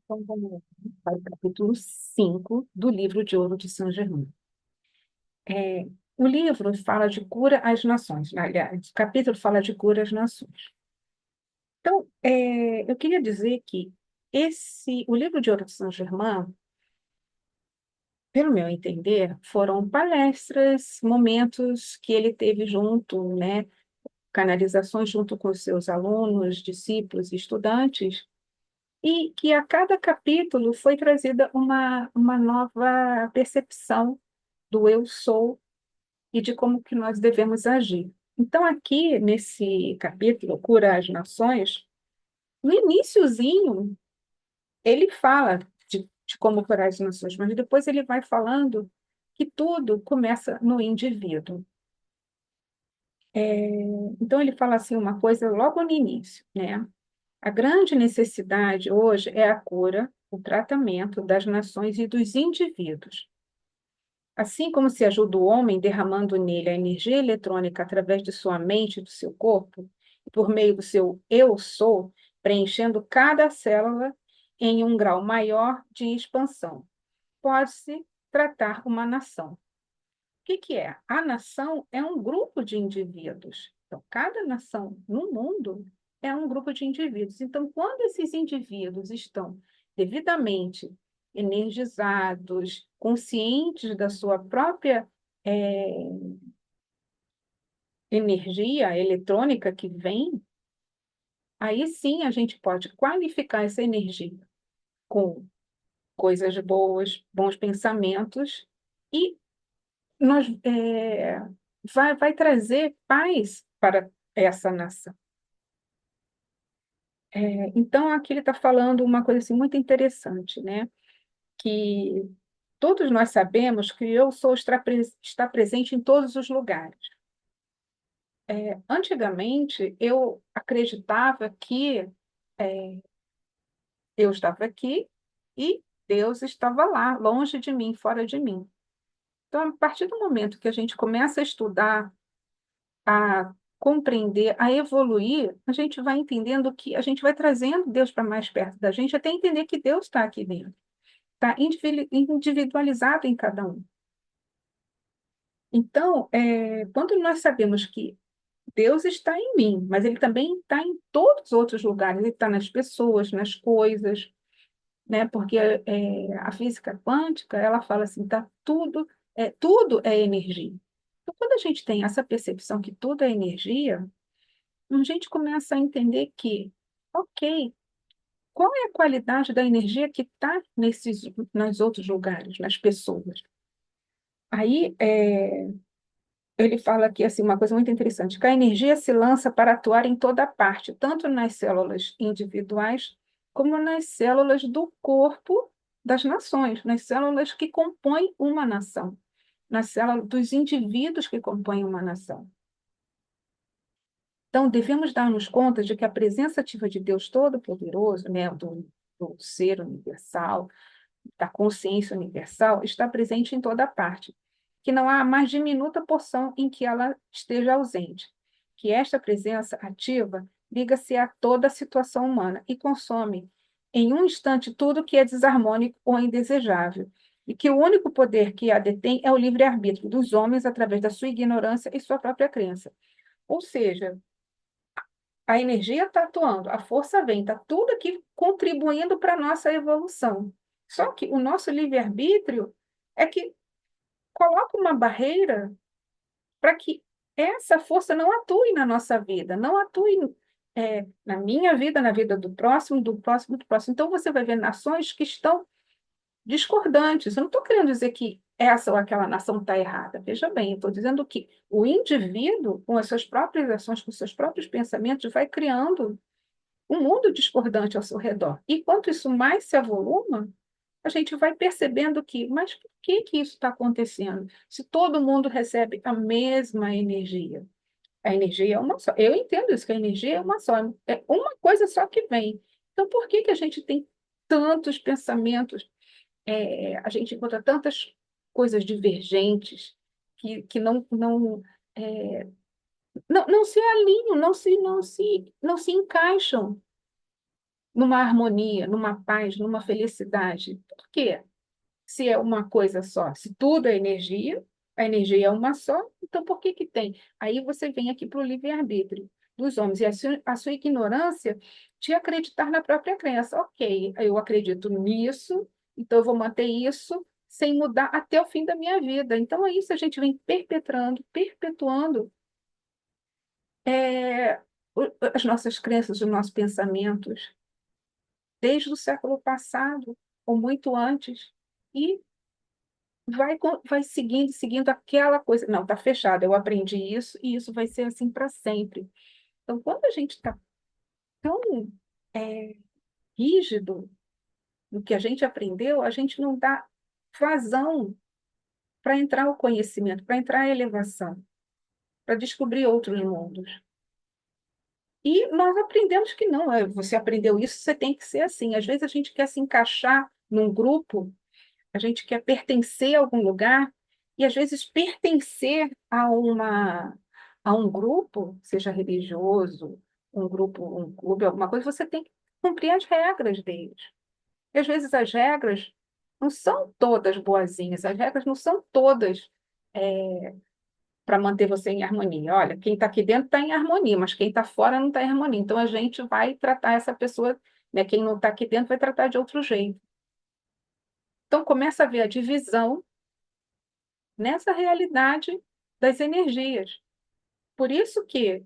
Então, vamos lá, para o capítulo 5 do livro de Ouro de Saint-Germain. É, o livro fala de cura às nações, né? Aliás, o capítulo fala de cura às nações. Então, eu queria dizer que o livro de Ouro de Saint-Germain, pelo meu entender, foram palestras, momentos que ele teve junto, né? Canalizações junto com os seus alunos, discípulos e estudantes, e que a cada capítulo foi trazida uma nova percepção do eu sou e de como que nós devemos agir. Então, aqui nesse capítulo, Cura as Nações, no iniciozinho, ele fala de como curar as nações, mas depois ele vai falando que tudo começa no indivíduo. É, então, ele fala assim uma coisa logo no início, né? A grande necessidade hoje é a cura, o tratamento das nações e dos indivíduos. Assim como se ajuda o homem derramando nele a energia eletrônica através de sua mente e do seu corpo, e por meio do seu eu sou, preenchendo cada célula em um grau maior de expansão, pode-se tratar uma nação. O que é? A nação é um grupo de indivíduos. Então, cada nação no mundo é um grupo de indivíduos. Então, quando esses indivíduos estão devidamente energizados, conscientes da sua própria eh, energia eletrônica que vem, aí sim a gente pode qualificar essa energia com coisas boas, bons pensamentos, e nós vai trazer paz para essa nação. Então, aqui ele está falando uma coisa assim, muito interessante, né? Que todos nós sabemos que eu sou está presente em todos os lugares. Antigamente, eu acreditava que é, eu estava aqui e Deus estava lá, longe de mim, fora de mim. Então, a partir do momento que a gente começa a estudar, a compreender, a evoluir, a gente vai entendendo que a gente vai trazendo Deus para mais perto da gente, até entender que Deus está aqui dentro, está individualizado em cada um. Então, quando nós sabemos que Deus está em mim, mas Ele também está em todos os outros lugares, Ele está nas pessoas, nas coisas, né? Porque a física quântica, ela fala assim, tá tudo é energia. Então, quando a gente tem essa percepção que tudo é energia, a gente começa a entender que, ok, qual é a qualidade da energia que está nos outros lugares, nas pessoas? Aí, ele fala aqui assim, uma coisa muito interessante, que a energia se lança para atuar em toda parte, tanto nas células individuais, como nas células do corpo das nações, nas células que compõem uma nação, nas células dos indivíduos que compõem uma nação. Então, devemos dar-nos conta de que a presença ativa de Deus Todo-Poderoso, né, do ser universal, da consciência universal, está presente em toda parte, que não há a mais diminuta porção em que ela esteja ausente, que esta presença ativa liga-se a toda a situação humana e consome em um instante tudo que é desarmônico ou indesejável, e que o único poder que a detém é o livre-arbítrio dos homens através da sua ignorância e sua própria crença. Ou seja, a energia está atuando, a força vem, está tudo aqui contribuindo para a nossa evolução. Só que o nosso livre-arbítrio é que coloca uma barreira para que essa força não atue na nossa vida, não atue na minha vida, na vida do próximo, do próximo, do próximo. Então, você vai ver nações que estão discordantes. Eu não estou querendo dizer que essa ou aquela nação está errada. Veja bem, eu estou dizendo que o indivíduo, com as suas próprias ações, com os seus próprios pensamentos, vai criando um mundo discordante ao seu redor. E quanto isso mais se avoluma, a gente vai percebendo que, mas por que isso está acontecendo? Se todo mundo recebe a mesma energia. A energia é uma só. Eu entendo isso, que a energia é uma só. É uma coisa só que vem. Então, por que a gente tem tantos pensamentos? A gente encontra tantas coisas divergentes que é, não se alinham, não se encaixam. numa harmonia, numa paz, numa felicidade. Por quê? Se é uma coisa só, se tudo é energia, a energia é uma só, então por que que tem? Aí você vem aqui para o livre-arbítrio dos homens e a sua ignorância de acreditar na própria crença. Ok, eu acredito nisso, então eu vou manter isso sem mudar até o fim da minha vida. Então é isso, a gente vem perpetrando, perpetuando as nossas crenças, os nossos pensamentos, desde o século passado, ou muito antes. E vai seguindo, seguindo aquela coisa. Não, está fechado, eu aprendi isso e isso vai ser assim para sempre. Então, quando a gente está tão é, rígido no que a gente aprendeu, a gente não dá vazão para entrar o conhecimento, para entrar a elevação, para descobrir outros mundos. E nós aprendemos que não, você aprendeu isso, você tem que ser assim. Às vezes a gente quer se encaixar num grupo, a gente quer pertencer a algum lugar, e às vezes pertencer a um grupo, seja religioso, um grupo, um clube, alguma coisa, você tem que cumprir as regras deles. E às vezes as regras não são todas boazinhas, as regras não são todas para manter você em harmonia. Olha, quem está aqui dentro está em harmonia, mas quem está fora não está em harmonia. Então a gente vai tratar essa pessoa, né, quem não está aqui dentro vai tratar de outro jeito. Então começa a ver a divisão nessa realidade das energias. Por isso que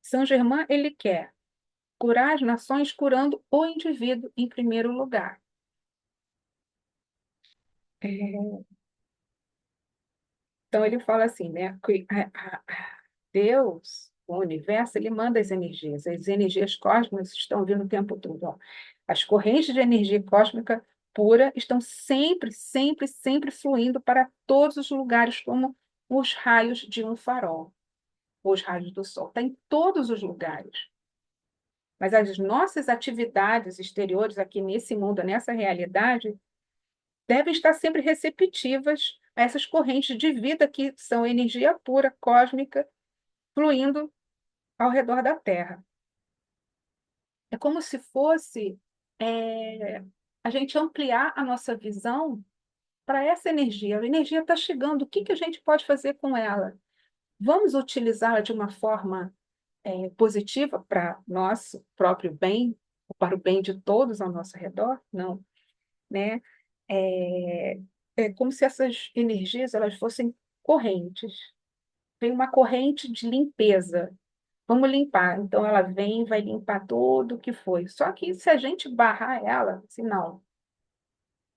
Saint Germain ele quer curar as nações curando o indivíduo em primeiro lugar. Então ele fala assim, né, que Deus, o universo, ele manda as energias cósmicas estão vindo o tempo todo. Ó. As correntes de energia cósmica pura estão sempre, sempre, sempre fluindo para todos os lugares, como os raios de um farol. Os raios do sol. Está em todos os lugares. Mas as nossas atividades exteriores aqui nesse mundo, nessa realidade, devem estar sempre receptivas a essas correntes de vida que são energia pura, cósmica, fluindo ao redor da Terra. É como se fosse a gente ampliar a nossa visão para essa energia. A energia está chegando, o que que a gente pode fazer com ela? Vamos utilizá-la de uma forma positiva para nosso próprio bem, ou para o bem de todos ao nosso redor? Não, né? É, é como se essas energias elas fossem correntes. Vem uma corrente de limpeza. Vamos limpar. Então ela vem, vai limpar tudo o que foi. Só que se a gente barrar ela, se não,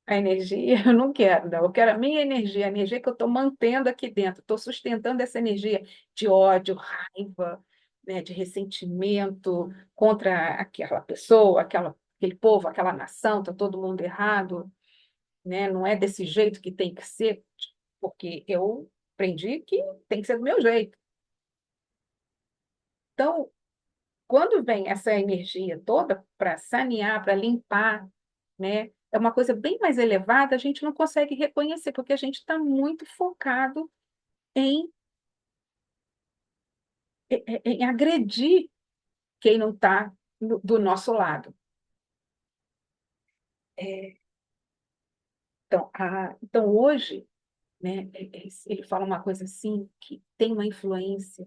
a energia eu não quero, não. Eu quero a minha energia, a energia que eu estou mantendo aqui dentro. Estou sustentando essa energia de ódio, raiva, né, de ressentimento contra aquela pessoa, aquele povo, aquela nação, está todo mundo errado, né? Não é desse jeito que tem que ser, porque eu aprendi que tem que ser do meu jeito. Então, quando vem essa energia toda para sanear, para limpar, né? É uma coisa bem mais elevada, a gente não consegue reconhecer, porque a gente está muito focado em, em agredir quem não está do nosso lado. É, então, então, hoje, né, ele fala uma coisa assim, que tem uma influência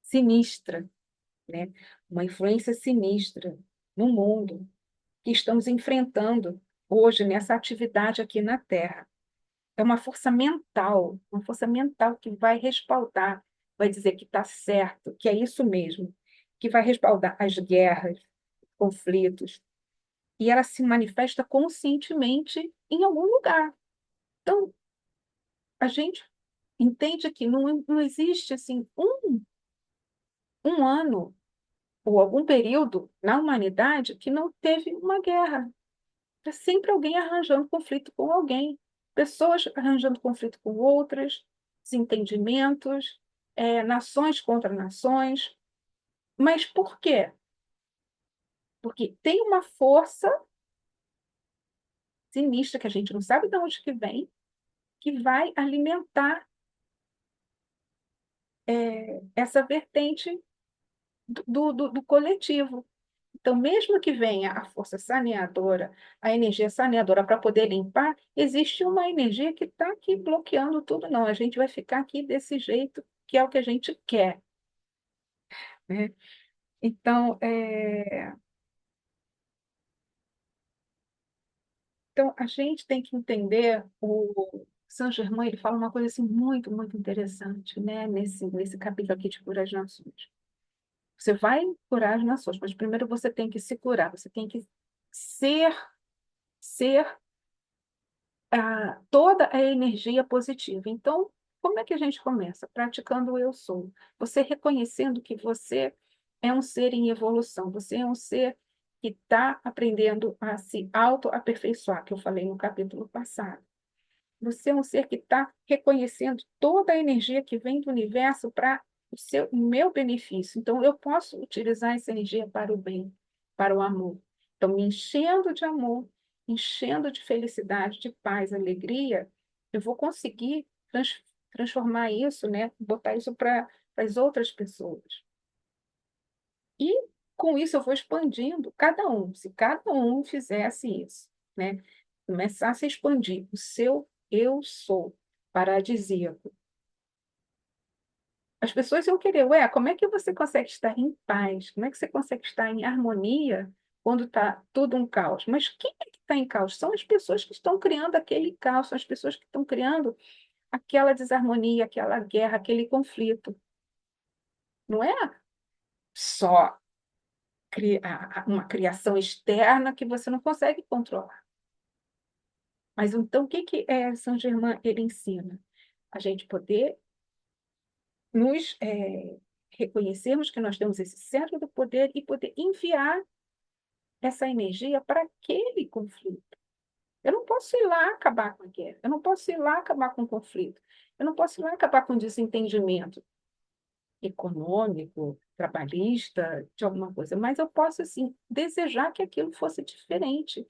sinistra, né? Uma influência sinistra no mundo que estamos enfrentando hoje nessa atividade aqui na Terra. É uma força mental que vai respaldar, vai dizer que está certo, que é isso mesmo, que vai respaldar as guerras, conflitos, e ela se manifesta conscientemente em algum lugar. Então, a gente entende que não existe assim um ano ou algum período na humanidade que não teve uma guerra. É sempre alguém arranjando conflito com alguém, pessoas arranjando conflito com outras, desentendimentos, nações contra nações. Mas por quê? Porque tem uma força sinistra que a gente não sabe de onde que vem, que vai alimentar essa vertente do coletivo. Então, mesmo que venha a força saneadora, a energia saneadora para poder limpar, existe uma energia que está aqui bloqueando tudo. Não, a gente vai ficar aqui desse jeito, que é o que a gente quer, né? Então, a gente tem que entender, o Saint-Germain, ele fala uma coisa assim muito, muito interessante, né? Nesse capítulo aqui de Cura as Nações. Você vai curar as nações, mas primeiro você tem que se curar, você tem que ser, ser toda a energia positiva. Então, como é que a gente começa? Praticando o eu sou. Você reconhecendo que você é um ser em evolução, você é um ser que está aprendendo a se auto-aperfeiçoar, que eu falei no capítulo passado. Você é um ser que está reconhecendo toda a energia que vem do universo para o meu benefício. Então, eu posso utilizar essa energia para o bem, para o amor. Então, me enchendo de amor, enchendo de felicidade, de paz, alegria, eu vou conseguir transformar isso, né? Botar isso para as outras pessoas. E com isso eu vou expandindo cada um. Se cada um fizesse isso, né? Começasse a expandir o seu eu sou paradisíaco. As pessoas iam querer, ué, como é que você consegue estar em paz? Como é que você consegue estar em harmonia quando está tudo um caos? Mas quem é que está em caos? São as pessoas que estão criando aquele caos, são as pessoas que estão criando aquela desarmonia, aquela guerra, aquele conflito. Não é só uma criação externa que você não consegue controlar. Mas então, o que que Saint-Germain ele ensina? A gente poder nos reconhecermos que nós temos esse centro do poder e poder enviar essa energia para aquele conflito. Eu não posso ir lá acabar com a guerra, eu não posso ir lá acabar com o conflito, eu não posso ir lá acabar com o desentendimento econômico, trabalhista, de alguma coisa, mas eu posso, assim, desejar que aquilo fosse diferente,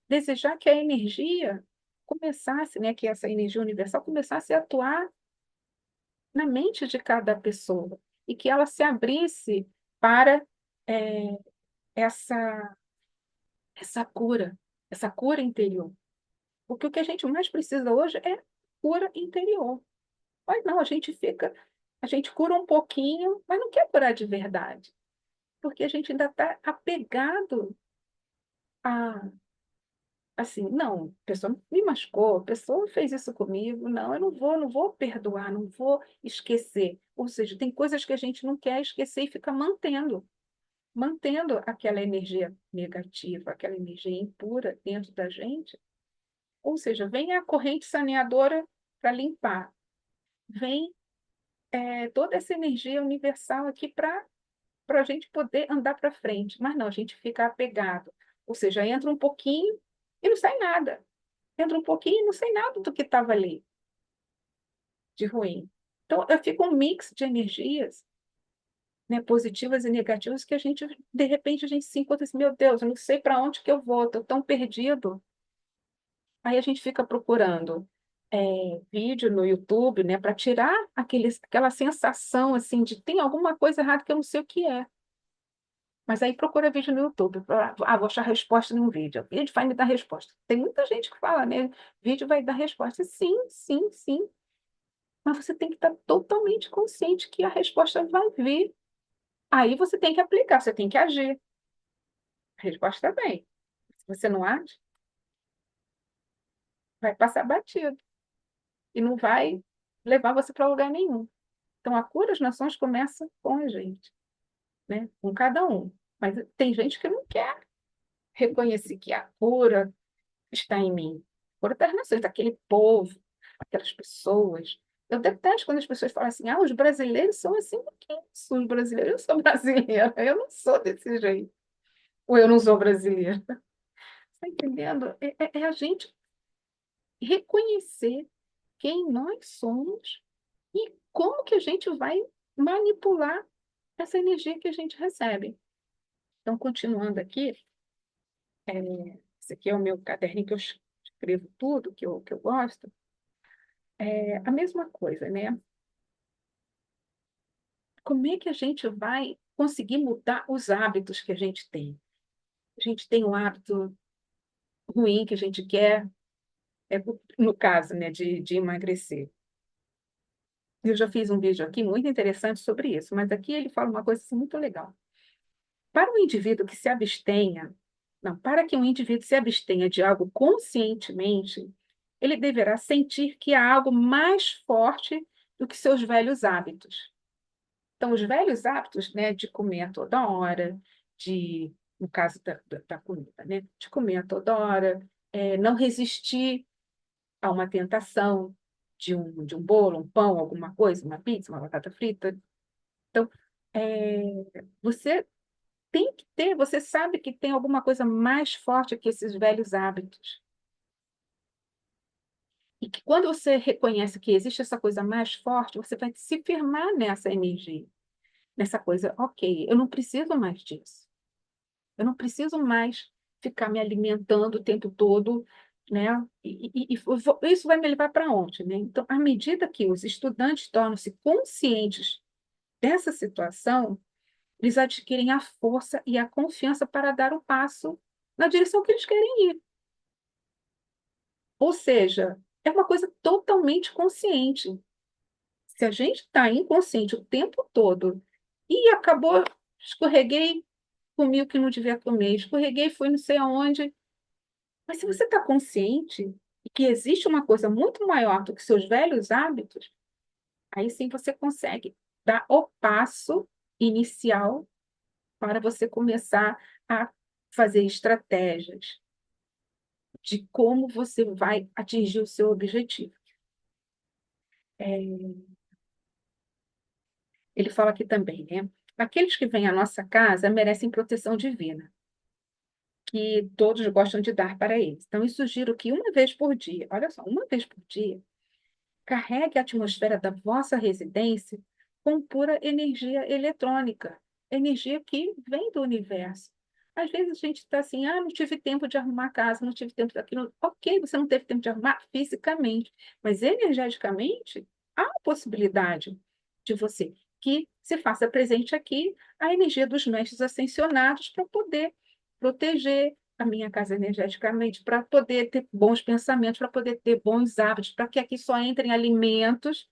desejar que a energia começasse, né, que essa energia universal começasse a atuar na mente de cada pessoa e que ela se abrisse para eh, essa essa cura interior. Porque o que a gente mais precisa hoje é cura interior. Mas não, a gente cura um pouquinho, mas não quer curar de verdade, porque a gente ainda está apegado a, assim, não, a pessoa me machucou, a pessoa fez isso comigo, não, eu não vou perdoar, não vou esquecer. Ou seja, tem coisas que a gente não quer esquecer e fica mantendo aquela energia negativa, aquela energia impura dentro da gente. Ou seja, vem a corrente saneadora para limpar, vem toda essa energia universal aqui para a gente poder andar para frente. Mas não, a gente fica apegado. Ou seja, entra um pouquinho e não sai nada. Entra um pouquinho e não sai nada do que estava ali de ruim. Então, fica um mix de energias, né, positivas e negativas, que a gente, de repente, a gente se encontra assim, meu Deus, eu não sei para onde que eu vou, estou tão perdido. Aí a gente fica procurando vídeo no YouTube, né, para tirar aquela sensação assim de tem alguma coisa errada que eu não sei o que é. Mas aí procura vídeo no YouTube. Vou achar a resposta num vídeo. O vídeo vai me dar resposta. Tem muita gente que fala, né? Vídeo vai dar resposta. Sim, sim, sim. Mas você tem que estar totalmente consciente que a resposta vai vir. Aí você tem que aplicar, você tem que agir. A resposta vem. Se você não age, vai passar batido. E não vai levar você para lugar nenhum. Então, a cura das nações começa com a gente, né? Com cada um. Mas tem gente que não quer reconhecer que a cura está em mim. A cura das nações, daquele povo, aquelas pessoas. Eu detesto quando as pessoas falam assim: os brasileiros são assim. Quem são os brasileiros? Eu sou brasileira, eu não sou desse jeito. Ou eu não sou brasileira. Está entendendo? É a gente reconhecer quem nós somos e como que a gente vai manipular essa energia que a gente recebe. Então, continuando aqui, esse aqui é o meu caderninho que eu escrevo tudo que eu gosto. É a mesma coisa, né? Como é que a gente vai conseguir mudar os hábitos que a gente tem? gente tem um hábito ruim que a gente quer, no caso, né, de emagrecer. Eu já fiz um vídeo aqui muito interessante sobre isso, mas aqui ele fala uma coisa assim, muito legal. Para um indivíduo que se abstenha, não, para que um indivíduo se abstenha de algo conscientemente, ele deverá sentir que há algo mais forte do que seus velhos hábitos. Então, os velhos hábitos, né, de comer a toda hora, no caso da comida, né, de comer a toda hora, não resistir a uma tentação de um bolo, um pão, alguma coisa, uma pizza, uma batata frita. Então, você tem que ter, você sabe que tem alguma coisa mais forte que esses velhos hábitos. E que quando você reconhece que existe essa coisa mais forte, você vai se firmar nessa energia, nessa coisa, ok, eu não preciso mais disso. Eu não preciso mais ficar me alimentando o tempo todo, né? Isso vai me levar para onde, né? Então, à medida que os estudantes tornam-se conscientes dessa situação, eles adquirem a força e a confiança para dar o passo na direção que eles querem ir. Ou seja, é uma coisa totalmente consciente. Se a gente está inconsciente o tempo todo e acabou, escorreguei, comi o que não devia comer, escorreguei, fui não sei aonde. Mas se você está consciente e que existe uma coisa muito maior do que seus velhos hábitos, aí sim você consegue dar o passo inicial para você começar a fazer estratégias de como você vai atingir o seu objetivo. É, ele fala aqui também, né? Aqueles que vêm à nossa casa merecem proteção divina, que todos gostam de dar para eles. Então, eu sugiro que uma vez por dia, olha só, uma vez por dia, carregue a atmosfera da vossa residência com pura energia eletrônica, energia que vem do universo. Às vezes a gente está assim, não tive tempo de arrumar a casa, não tive tempo daquilo. Ok, você não teve tempo de arrumar fisicamente, mas energeticamente há a possibilidade de você que se faça presente aqui a energia dos mestres ascensionados para poder proteger a minha casa energeticamente, para poder ter bons pensamentos, para poder ter bons hábitos, para que aqui só entrem alimentos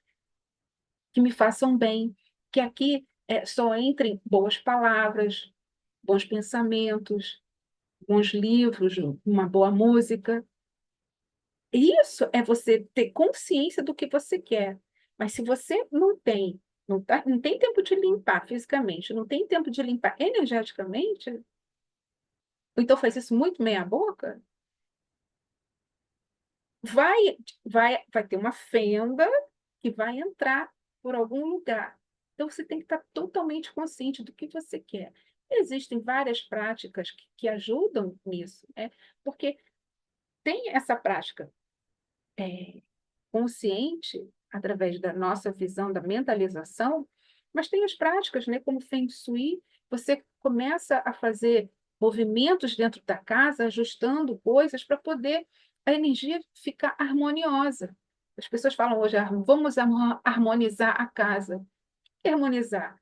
que me façam bem, que aqui só entrem boas palavras, bons pensamentos, bons livros, uma boa música. Isso é você ter consciência do que você quer. Mas se você não tem, não tem tempo de limpar fisicamente, não tem tempo de limpar energeticamente, ou então faz isso muito meia boca, vai, vai ter uma fenda que vai entrar por algum lugar. Então, você tem que estar totalmente consciente do que você quer. Existem várias práticas que ajudam nisso, né? Porque tem essa prática consciente, através da nossa visão, da mentalização, mas tem as práticas, né? Como Feng Shui, você começa a fazer movimentos dentro da casa, ajustando coisas para poder a energia ficar harmoniosa. As pessoas falam hoje, vamos harmonizar a casa. O que é harmonizar?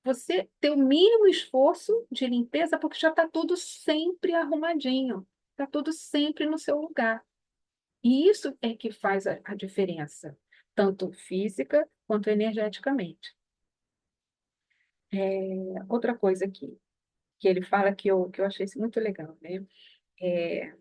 Você ter o mínimo esforço de limpeza, porque já está tudo sempre arrumadinho, está tudo sempre no seu lugar. E isso é que faz a diferença, tanto física quanto energeticamente. Outra coisa aqui, que ele fala que eu achei isso muito legal, né? É,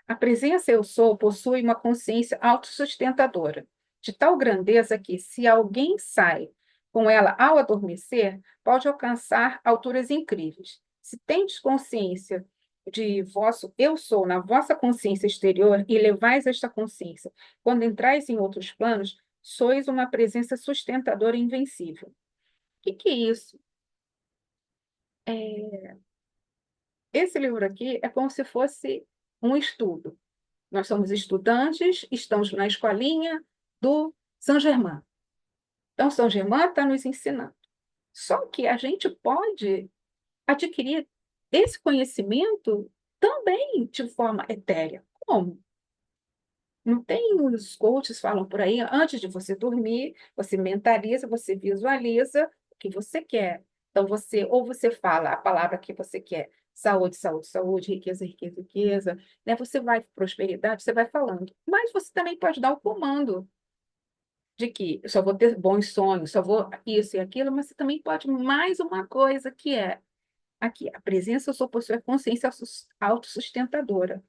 a presença eu sou possui uma consciência autossustentadora, de tal grandeza que, se alguém sai com ela ao adormecer, pode alcançar alturas incríveis. Se tendes consciência de vosso eu sou na vossa consciência exterior e levais esta consciência, quando entrais em outros planos, sois uma presença sustentadora invencível. O que é isso? Esse livro aqui é como se fosse um estudo. Nós somos estudantes, estamos na escolinha do São Germain. Então, São Germain está nos ensinando. Só que a gente pode adquirir esse conhecimento também de forma etérea. Como? Não tem os coaches falam por aí, antes de você dormir, você mentaliza, você visualiza o que você quer. Então, ou você fala a palavra que você quer, saúde, saúde, saúde, riqueza, riqueza, riqueza, né? Você vai prosperidade, você vai falando. Mas você também pode dar o comando de que eu só vou ter bons sonhos, só vou isso e aquilo, mas você também pode mais uma coisa que é aqui, a presença eu sou possui a consciência autossustentadora.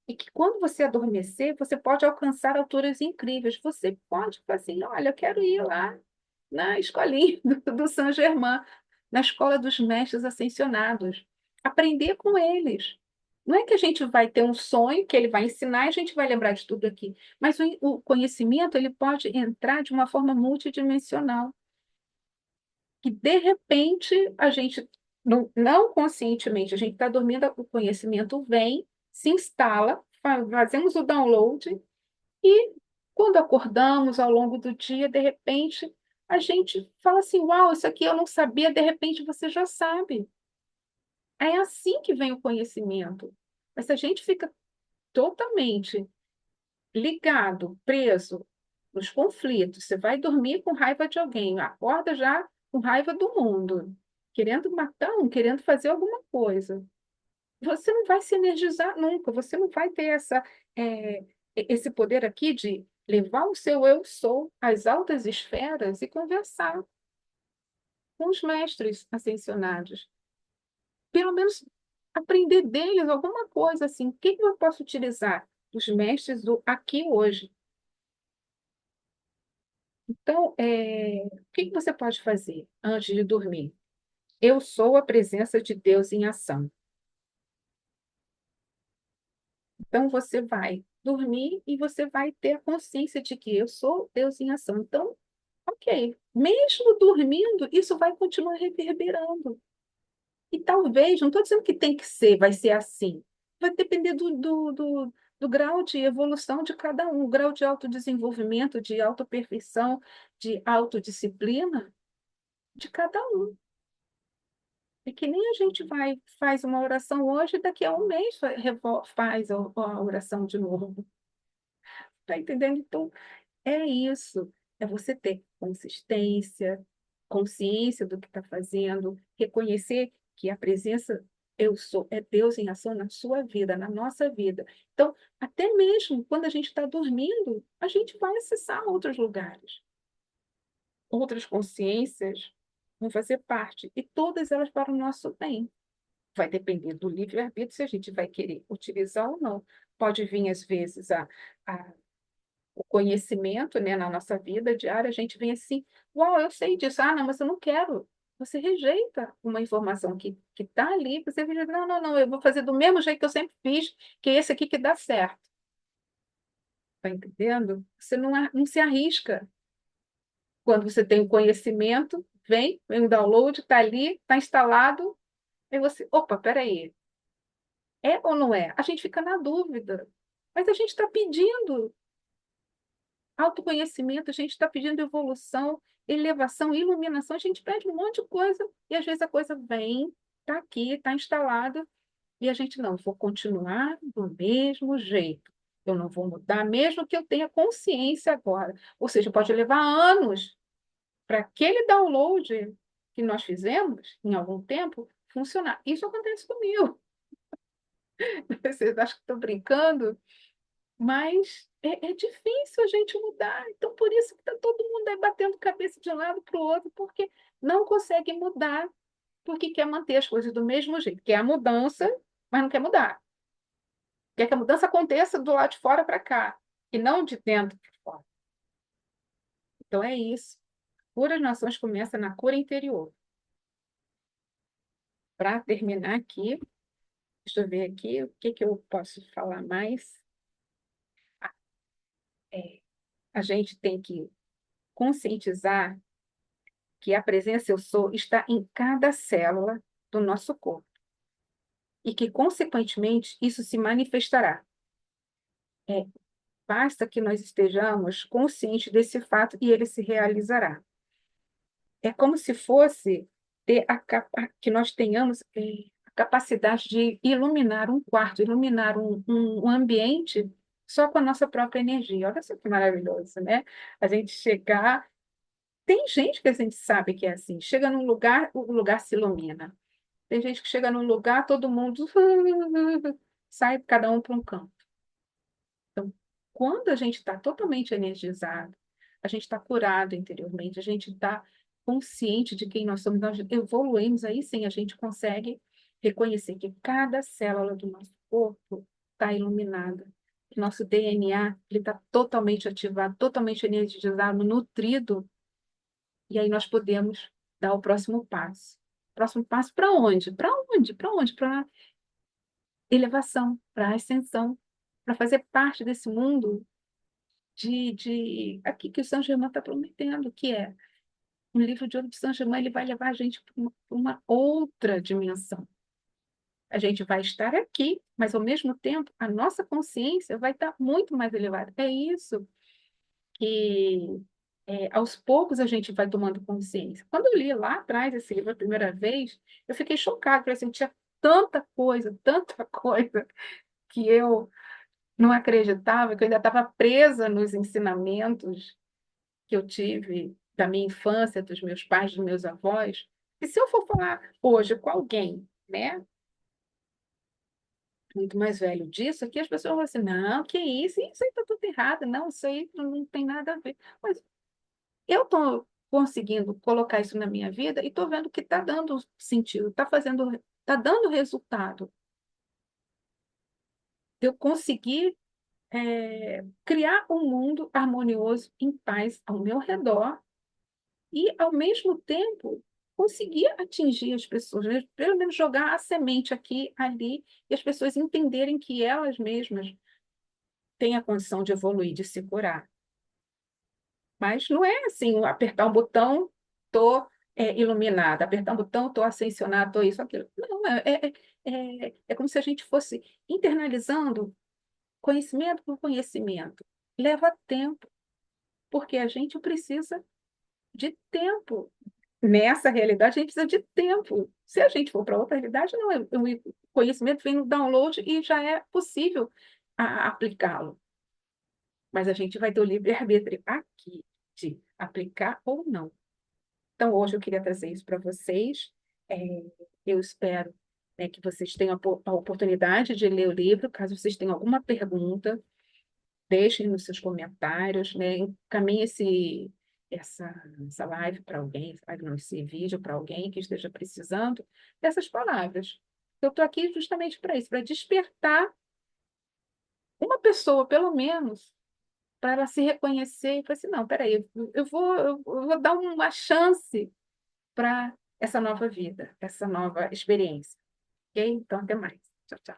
E que quando você adormecer, você pode alcançar alturas incríveis. Você pode falar assim, olha, eu quero ir lá na escolinha do Saint-Germain, na escola dos mestres ascensionados, aprender com eles. Não é que a gente vai ter um sonho que ele vai ensinar e a gente vai lembrar de tudo aqui, mas o conhecimento ele pode entrar de uma forma multidimensional, que de repente a gente, não conscientemente, a gente está dormindo, o conhecimento vem, se instala, fazemos o download e quando acordamos ao longo do dia, de repente, a gente fala assim: Uau, isso aqui eu não sabia, de repente você já sabe. É assim que vem o conhecimento. Mas se a gente fica totalmente ligado, preso nos conflitos, você vai dormir com raiva de alguém, acorda já com raiva do mundo, querendo matar um, querendo fazer alguma coisa. Você não vai se energizar nunca, você não vai ter é, esse poder aqui de levar o seu eu sou às altas esferas e conversar com os mestres ascensionados. Pelo menos aprender deles alguma coisa assim. O que que eu posso utilizar dos mestres do aqui hoje? Então, o que que você pode fazer antes de dormir? Eu sou a presença de Deus em ação. Então, você vai dormir e você vai ter a consciência de que eu sou Deus em ação. Então, ok, mesmo dormindo, isso vai continuar reverberando. E talvez, não estou dizendo que tem que ser, vai ser assim. Vai depender do grau de evolução de cada um, o grau de autodesenvolvimento, de autoperfeição, de autodisciplina de cada um. É que nem a gente faz uma oração hoje, daqui a um mês faz a oração de novo. Tá entendendo? Então, é isso. É você ter consistência, consciência do que está fazendo, reconhecer que a presença eu sou é Deus em ação na sua vida, na nossa vida. Então, até mesmo quando a gente está dormindo, a gente vai acessar outros lugares, outras consciências vão fazer parte, e todas elas para o nosso bem. Vai depender do livre-arbítrio se a gente vai querer utilizar ou não. Pode vir, às vezes, a o conhecimento, né, na nossa vida diária, a gente vem assim, uau, eu sei disso, ah, não, mas eu não quero. Você rejeita uma informação que está ali, você rejeita, não, não, não, eu vou fazer do mesmo jeito que eu sempre fiz, que é esse aqui que dá certo. Está entendendo? Você não se arrisca. Quando você tem o conhecimento, vem o download, está ali, está instalado, aí você, opa, peraí, é ou não é? A gente fica na dúvida, mas a gente está pedindo autoconhecimento, a gente está pedindo evolução, elevação, iluminação, a gente pede um monte de coisa e às vezes a coisa vem, está aqui, está instalada, e a gente não, vou continuar do mesmo jeito. Eu não vou mudar, mesmo que eu tenha consciência agora. Ou seja, pode levar anos para aquele download que nós fizemos em algum tempo funcionar. Isso acontece comigo. Vocês acham que estou brincando? Mas é difícil a gente mudar. Então, por isso que está todo mundo aí batendo cabeça de um lado para o outro, porque não consegue mudar, porque quer manter as coisas do mesmo jeito. Quer a mudança, mas não quer mudar. Quer que a mudança aconteça do lado de fora para cá, e não de dentro para fora. Então, é isso. Cura as nações começa na cura interior. Para terminar aqui, deixa eu ver aqui o que eu posso falar mais. Ah, é, a gente tem que conscientizar que a presença eu sou está em cada célula do nosso corpo e que, consequentemente, isso se manifestará. É, basta que nós estejamos conscientes desse fato e ele se realizará. É como se fosse que nós tenhamos a capacidade de iluminar um quarto, iluminar um ambiente só com a nossa própria energia. Olha só que maravilhoso, né? A gente chegar Tem gente que a gente sabe que é assim, chega num lugar, o lugar se ilumina. Tem gente que chega num lugar, todo mundo sai, cada um para um canto. Então, quando a gente está totalmente energizado, a gente está curado interiormente, a gente está consciente de quem nós somos, nós evoluímos, aí sim a gente consegue reconhecer que cada célula do nosso corpo está iluminada. Que nosso DNA está totalmente ativado, totalmente energizado, nutrido, e aí nós podemos dar o próximo passo. Próximo passo para onde? Para onde? Para onde? Para elevação, para ascensão, para fazer parte desse mundo de aqui que o Saint Germain está prometendo, que é um livro de ouro de Saint Germain, ele vai levar a gente para uma outra dimensão. A gente vai estar aqui, mas ao mesmo tempo a nossa consciência vai estar muito mais elevada. É isso que aos poucos a gente vai tomando consciência. Quando eu li lá atrás esse livro a primeira vez, eu fiquei chocada, porque assim, tinha tanta coisa que eu não acreditava, que eu ainda estava presa nos ensinamentos que eu tive da minha infância, dos meus pais, dos meus avós. E se eu for falar hoje com alguém, né, muito mais velho disso, aqui as pessoas vão assim, não, que isso aí está tudo errado, não, isso aí não tem nada a ver. Mas eu estou conseguindo colocar isso na minha vida e estou vendo que está dando sentido, está dando resultado. Eu consegui criar um mundo harmonioso, em paz ao meu redor e, ao mesmo tempo, conseguir atingir as pessoas, né? Pelo menos jogar a semente aqui, ali, e as pessoas entenderem que elas mesmas têm a condição de evoluir, de se curar. Mas não é assim, apertar um botão, estou iluminada, apertar um botão, estou ascensionada, estou isso, aquilo. Não, é como se a gente fosse internalizando conhecimento por conhecimento. Leva tempo, porque a gente precisa de tempo. Nessa realidade, a gente precisa de tempo. Se a gente for para outra realidade, não, o conhecimento vem no download e já é possível aplicá-lo. Mas a gente vai ter o livre-arbítrio aqui de aplicar ou não. Então, hoje eu queria trazer isso para vocês. É, eu espero, né, que vocês tenham a oportunidade de ler o livro. Caso vocês tenham alguma pergunta, deixem nos seus comentários, né? Encaminhe essa live para alguém, não, esse vídeo para alguém que esteja precisando dessas palavras. Eu estou aqui justamente para isso, para despertar uma pessoa, pelo menos, para ela se reconhecer e falar assim, não, peraí, eu vou dar uma chance para essa nova vida, essa nova experiência. Ok? Então, até mais. Tchau, tchau.